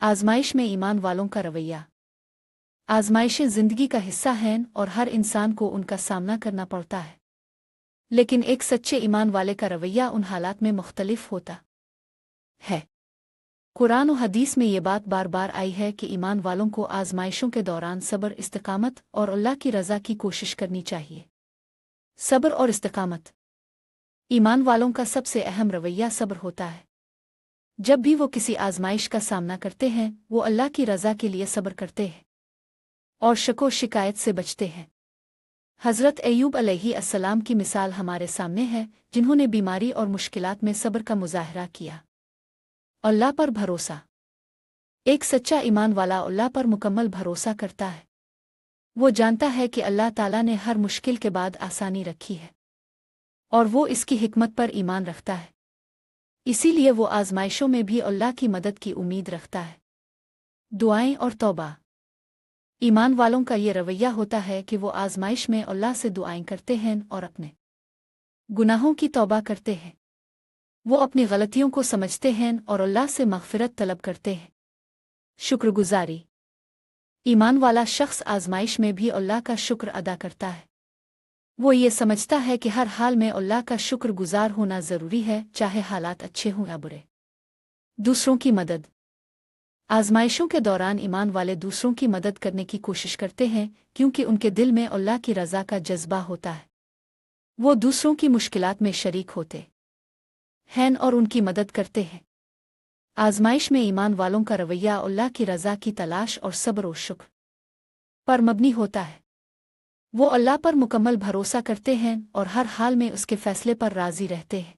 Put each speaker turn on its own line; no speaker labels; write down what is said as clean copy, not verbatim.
आजमाइश में ईमान वालों का रवैया। आजमाइशें जिंदगी का हिस्सा हैं और हर इंसान को उनका सामना करना पड़ता है, लेकिन एक सच्चे ईमान वाले का रवैया उन हालात में मुख्तलिफ होता है। कुरान और हदीस में ये बात बार बार आई है कि ईमान वालों को आजमाइशों के दौरान सब्र, इस्तिकामत और अल्लाह की रज़ा की कोशिश करनी चाहिए। सब्र और इस्तिकामत। ईमान वालों का सबसे अहम रवैया सब्र होता है। जब भी वो किसी आजमाइश का सामना करते हैं, वो अल्लाह की रज़ा के लिए सब्र करते हैं और शको शिकायत से बचते हैं। हज़रत अय्यूब अलैहिस्सलाम की मिसाल हमारे सामने है, जिन्होंने बीमारी और मुश्किलात में सब्र का मुजाहरा किया। अल्लाह पर भरोसा। एक सच्चा ईमान वाला अल्लाह पर मुकम्मल भरोसा करता है। वो जानता है कि अल्लाह ताला ने हर मुश्किल के बाद आसानी रखी है और वो इसकी हिकमत पर ईमान रखता है। इसीलिए वो आजमाइशों में भी अल्लाह की मदद की उम्मीद रखता है। दुआएं और तौबा। ईमान वालों का ये रवैया होता है कि वो आजमाइश में अल्लाह से दुआएं करते हैं और अपने गुनाहों की तौबा करते हैं। वो अपनी गलतियों को समझते हैं और अल्लाह से मग़फ़िरत तलब करते हैं। शुक्रगुजारी। ईमान वाला शख्स आजमाइश में भी अल्लाह का शुक्र अदा करता है। वो ये समझता है कि हर हाल में अल्लाह का शुक्रगुजार होना ज़रूरी है, चाहे हालात अच्छे हों या बुरे। दूसरों की मदद। आजमाइशों के दौरान ईमान वाले दूसरों की मदद करने की कोशिश करते हैं, क्योंकि उनके दिल में अल्लाह की रज़ा का जज्बा होता है। वो दूसरों की मुश्किलात में शरीक होते हैं और उनकी मदद करते हैं। आजमाइश में ईमान वालों का रवैया अल्लाह की रज़ा की तलाश और सब्र और शुक्र पर मबनी होता है। वो अल्लाह पर मुकम्मल भरोसा करते हैं और हर हाल में उसके फैसले पर राज़ी रहते हैं।